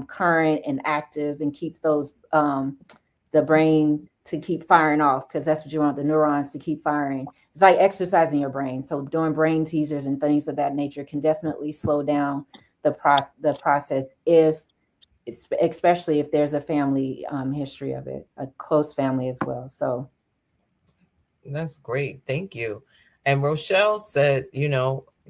current and active and keep those, the brain to keep firing off, because that's what you want, the neurons to keep firing. It's like exercising your brain. So doing brain teasers and things of that nature can definitely slow down the process especially if there's a family history of it, a close family as well. So that's great. Thank you. And Rochelle said,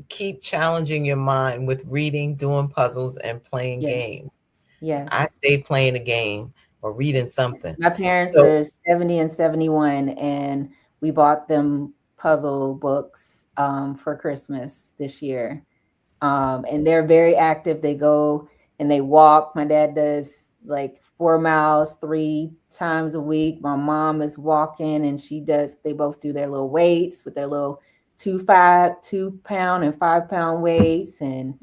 keep challenging your mind with reading, doing puzzles, and playing games. Yes. I stay playing a game or reading something. My parents are 70 and 71, and we bought them puzzle books for Christmas this year. And they're very active. They go and they walk. My dad does like 4 miles 3 times a week. My mom is walking, and they both do their little weights with their little 2 pound and 5 pound weights. And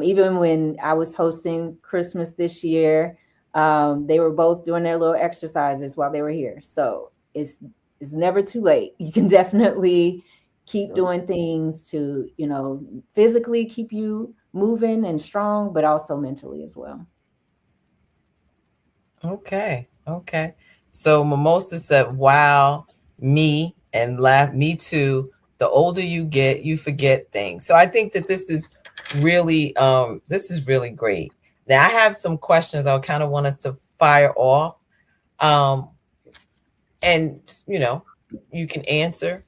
even when I was hosting Christmas this year, they were both doing their little exercises while they were here. So it's never too late. You can definitely keep doing things to, physically keep you moving and strong, but also mentally as well. Okay. So Mimosa said, wow, me, and laugh, me too. The older you get, you forget things. So I think that this is really great. Now I have some questions I kind of want us to fire off. And you can answer.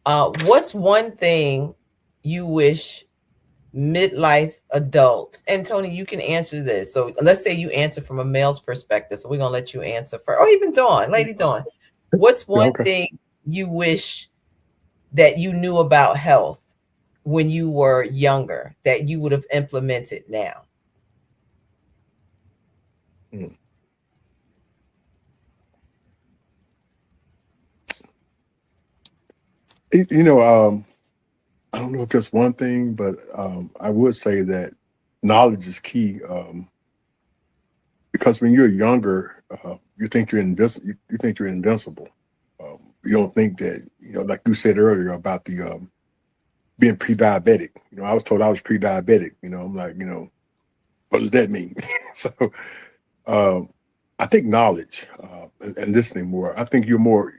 What's one thing you wish midlife adults, and Tony, you can answer this. So let's say you answer from a male's perspective. So we're going to let you answer first, or even Dawn, Lady Dawn. What's one thing you wish that you knew about health when you were younger that you would have implemented now? I don't know if there's one thing, but I would say that knowledge is key. Because when you're younger, you think you're invincible. You don't think that, like you said earlier about the being pre-diabetic. I was told I was pre-diabetic. I'm like, what does that mean? So I think knowledge and listening more. I think you're more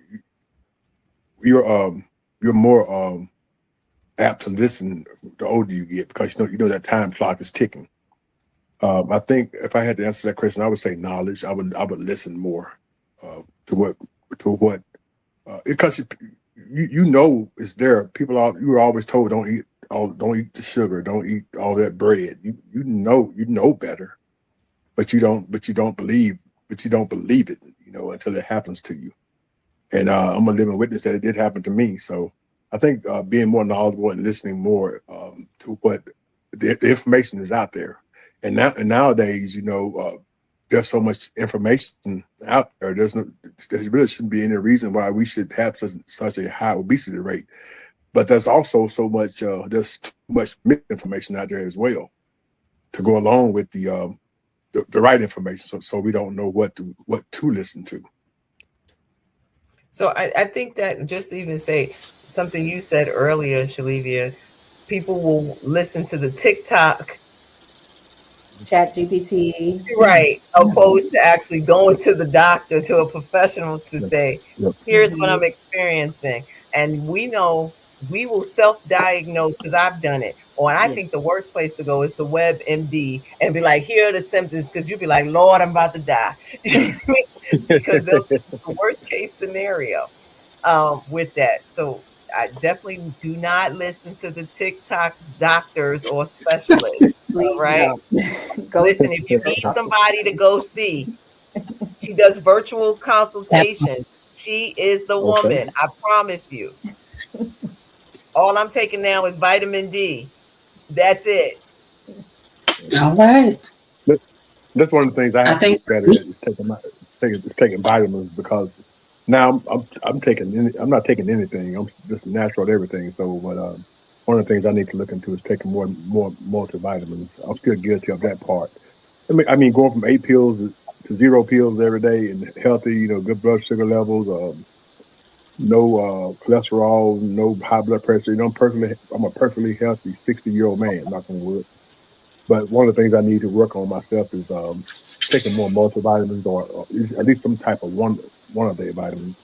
apt to listen the older you get, because you know that time clock is ticking. I think if I had to answer that question, I would say knowledge. I would listen more to what because it's there. You were always told don't eat the sugar, don't eat all that bread. You know better, but you don't believe it, until it happens to you. And I'm a living witness that it did happen to me. So I think being more knowledgeable and listening more to what the information is out there. And nowadays, there's so much information out there. There really shouldn't be any reason why we should have such a high obesity rate. But there's also so much there's too much misinformation out there as well to go along with the right information. So we don't know what to listen to. So I think that just to even say something you said earlier, Shelevia, people will listen to the TikTok Chat GPT. Right. Opposed to actually going to the doctor, to a professional to Yep. say, Yep. here's what I'm experiencing. And we know we will self-diagnose because I've done it. Or I Yeah. think the worst place to go is to WebMD and be like, here are the symptoms, because you'll be like, Lord, I'm about to die. Because they'll give you the worst case scenario with that. So I definitely do not listen to the TikTok doctors or specialists. All Please right. don't. Go Listen, see if you a need doctor. somebody to go see, she does virtual consultation. She is the Okay. woman. I promise you. All I'm taking now is vitamin D. That's it. All right. That- That's one of the things I I have to think get better at is taking vitamins, because now I'm taking I'm not taking anything. I'm just natural at everything. So, but one of the things I need to look into is taking more multivitamins. I'm still guilty of that part. I mean, going from 8 pills to 0 pills every day and healthy, good blood sugar levels, no cholesterol, no high blood pressure. I'm a perfectly healthy 60-year-old man, knock on wood. But one of the things I need to work on myself is taking more multivitamins, or at least some type of one of the vitamins.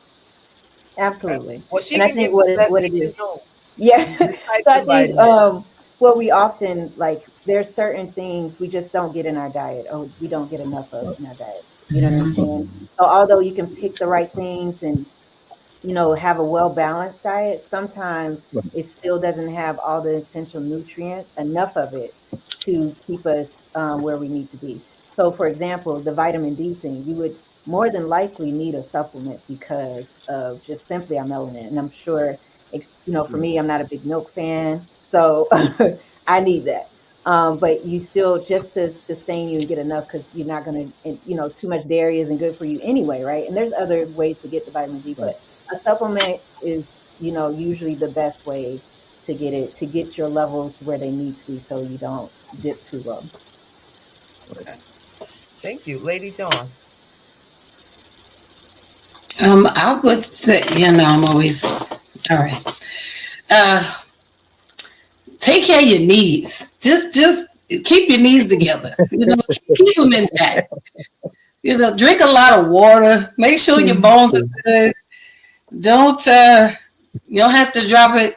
Absolutely. Well, she And I can think give us what it Leslie is, knows yeah. the types So I of think vitamins. what we often like, there's certain things we just don't get in our diet, or we don't get enough of in our diet. You know what I'm saying? So although you can pick the right things and have a well balanced diet, sometimes it still doesn't have all the essential nutrients, enough of it to keep us where we need to be. So, for example, the vitamin D thing, you would more than likely need a supplement because of just simply our melanin. And I'm sure, for me, I'm not a big milk fan, so I need that. But you still, just to sustain you and get enough, because you're not going to, too much dairy isn't good for you anyway, right? And there's other ways to get the vitamin D, Right. but a supplement is, usually the best way to get your levels where they need to be, so you don't dip too low. Okay. Thank you. Lady Dawn. I would say, I'm always all right. Uh, take care of your knees. Just keep your knees together. Keep them intact. Drink a lot of water. Make sure your bones are good. Don't you don't have to drop it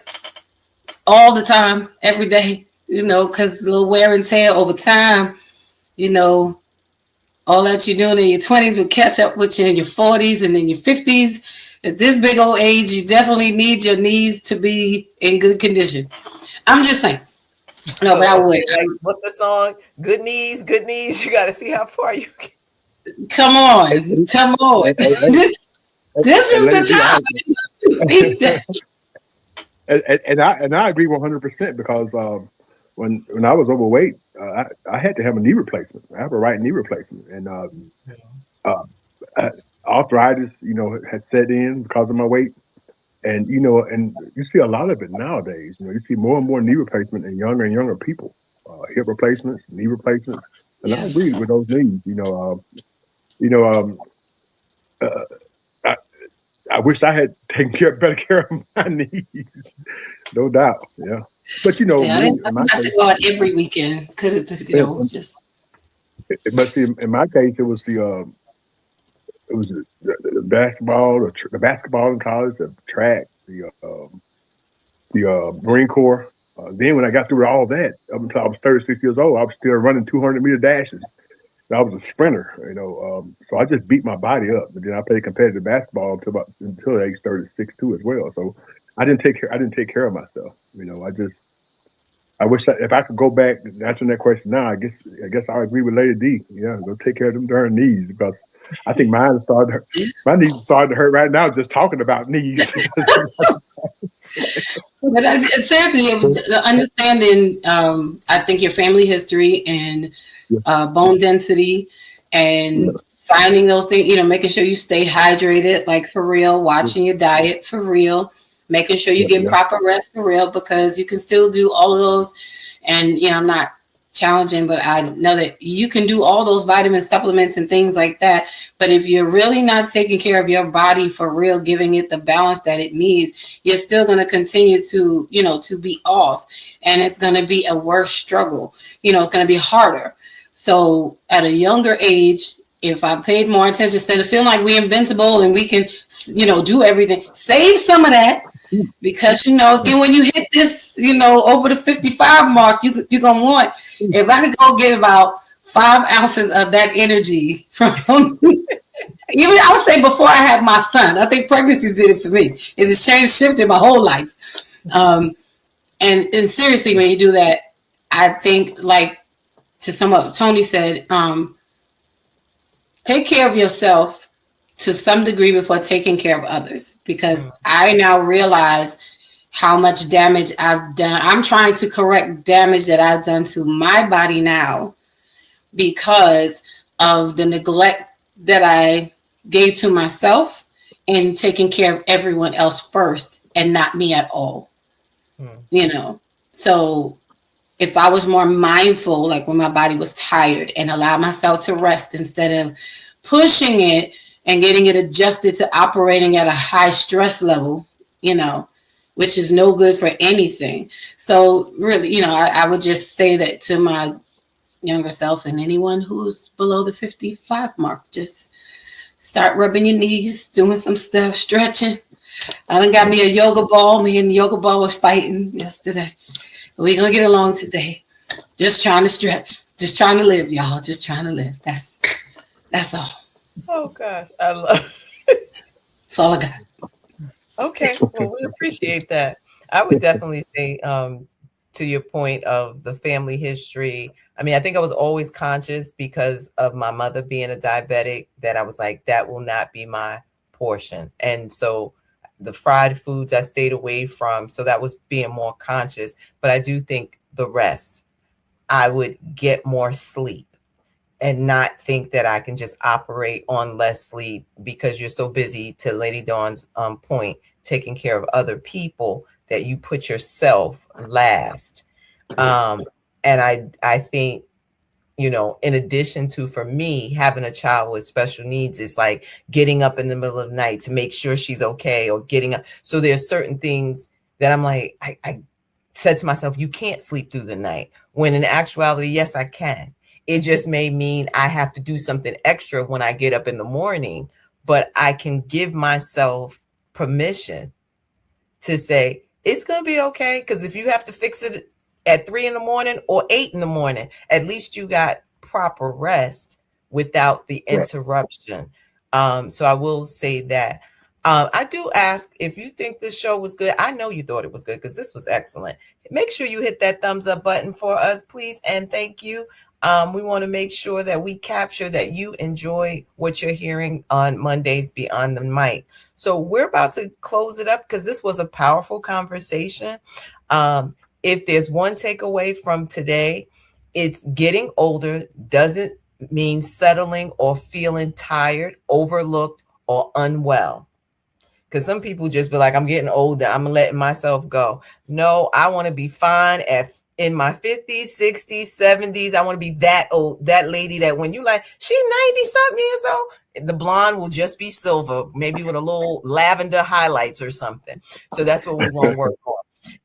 all the time, every day. Because a little wear and tear over time. All that you're doing in your 20s will catch up with you in your 40s and in your 50s. At this big old age, you definitely need your knees to be in good condition. I'm just saying. No, but I would. Like, what's the song? Good knees, good knees. You got to see how far you can. Come on. Come on. This is the time. And I agree 100%, because when I was overweight, I had to have a knee replacement. I have a right knee replacement, and uh, arthritis, had set in because of my weight. And and you see a lot of it nowadays. You see more and more knee replacement in younger and younger people, hip replacements, knee replacements, and I Yeah. agree with those needs. You know, uh, I, I wish I had taken better care of my knees, no doubt. Yeah, but Yeah, I me, didn't in my have to case, go out every weekend. Could have just, just. but see, in my case, it was the basketball, the basketball in college, the track, the Marine Corps. Then when I got through all that, up until I was 36 years old, I was still running 200-meter dashes. I was a sprinter, so I just beat my body up. But then I played competitive basketball until age 36 too, as well. So I didn't take care of myself. I wish that if I could go back answering that question now, I guess I agree with Lady D. Yeah, go take care of them darn knees, because I think my knees started to hurt right now just talking about knees. But seriously, the understanding, I think your family history and bone density and finding those things, making sure you stay hydrated, like for real, watching your diet for real, making sure you get proper rest for real, because you can still do all of those. And, I'm not challenging, but I know that you can do all those vitamin supplements and things like that. But if you're really not taking care of your body for real, giving it the balance that it needs, you're still going to continue to, to be off, and it's going to be a worse struggle. It's going to be harder. So at a younger age, if I paid more attention, instead of feeling like we're invincible and we can, do everything, save some of that. Because, again, when you hit this, over the 55 mark, you're going to want, if I could go get about 5 ounces of that energy from, even I would say before I had my son, I think pregnancy did it for me. It just shifted my whole life. And seriously, when you do that, I think, like to sum up, Tony said, take care of yourself to some degree before taking care of others, because I now realize how much damage I've done. I'm trying to correct damage that I've done to my body now because of the neglect that I gave to myself and taking care of everyone else first and not me at all. So if I was more mindful, like when my body was tired, and allow myself to rest instead of pushing it and getting it adjusted to operating at a high stress level, which is no good for anything. So really, I would just say that to my younger self and anyone who's below the 55 mark, just start rubbing your knees, doing some stuff, stretching. I done got me a yoga ball. Me and the yoga ball was fighting yesterday. We're going to get along today. Just trying to stretch. Just trying to live, y'all. Just trying to live. That's all. Oh, gosh. I love it. That's all I got. Okay. Well, we appreciate that. I would definitely say, to your point of the family history, I mean, I think I was always conscious because of my mother being a diabetic that I was like, that will not be my portion. And so the fried foods I stayed away from. So that was being more conscious. But I do think the rest, I would get more sleep and not think that I can just operate on less sleep because you're so busy, to Lady Dawn's point, taking care of other people that you put yourself last. And I think, in addition to, for me, having a child with special needs is like getting up in the middle of the night to make sure she's okay, or getting up. So there's certain things that I'm like, I said to myself, you can't sleep through the night, when in actuality, yes, I can. It just may mean I have to do something extra when I get up in the morning, but I can give myself permission to say, it's going to be okay. Because if you have to fix it at 3 a.m. or 8 a.m, at least you got proper rest without the interruption. So I will say that. I do ask, if you think this show was good, I know you thought it was good because this was excellent. Make sure you hit that thumbs up button for us, please. And thank you. We want to make sure that we capture that you enjoy what you're hearing on Mondays Beyond the Mic. So we're about to close it up because this was a powerful conversation. If there's one takeaway from today, it's getting older doesn't mean settling or feeling tired, overlooked, or unwell. Because some people just be like, I'm getting older, I'm letting myself go. No, I want to be fine in my 50s, 60s, 70s. I want to be that old, that lady that when you like, she 90 something years old, the blonde will just be silver, maybe with a little lavender highlights or something. So that's what we want to work on.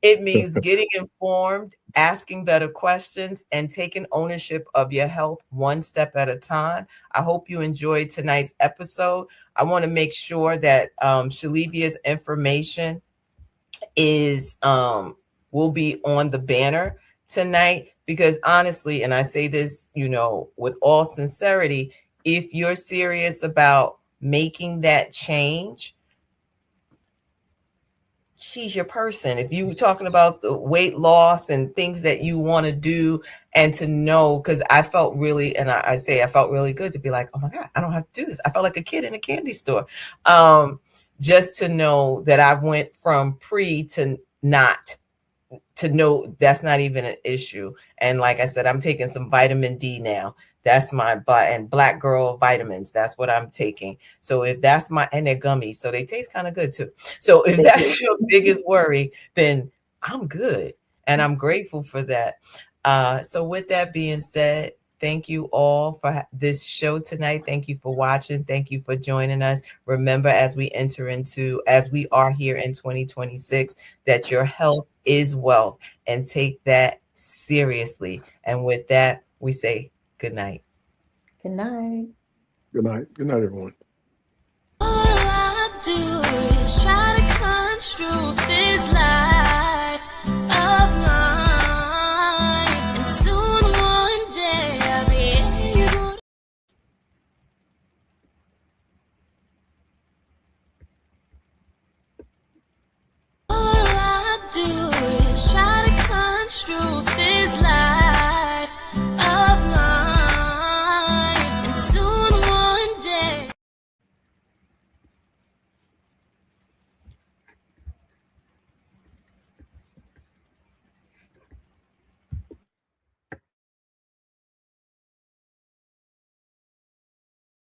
It means getting informed, asking better questions, and taking ownership of your health one step at a time. I hope you enjoyed tonight's episode. I want to make sure that Shelevia's information is will be on the banner tonight, because honestly, and I say this, with all sincerity, if you're serious about making that change, she's your person. If you were talking about the weight loss and things that you want to do, and to know, because I felt really, and I felt really good to be like, oh my God, I don't have to do this. I felt like a kid in a candy store. Just to know that I went from pre to not, to know that's not even an issue. And like I said, I'm taking some vitamin D now. That's my and black girl vitamins. That's what I'm taking. So if that's and they're gummies, so they taste kind of good too. So if that's your biggest worry, then I'm good. And I'm grateful for that. So with that being said, thank you all for this show tonight. Thank you for watching. Thank you for joining us. Remember, as we are here in 2026, that your health is wealth, and take that seriously. And with that, we say Good night. Good night. Good night. Good night, everyone. All I do is try to construe this life.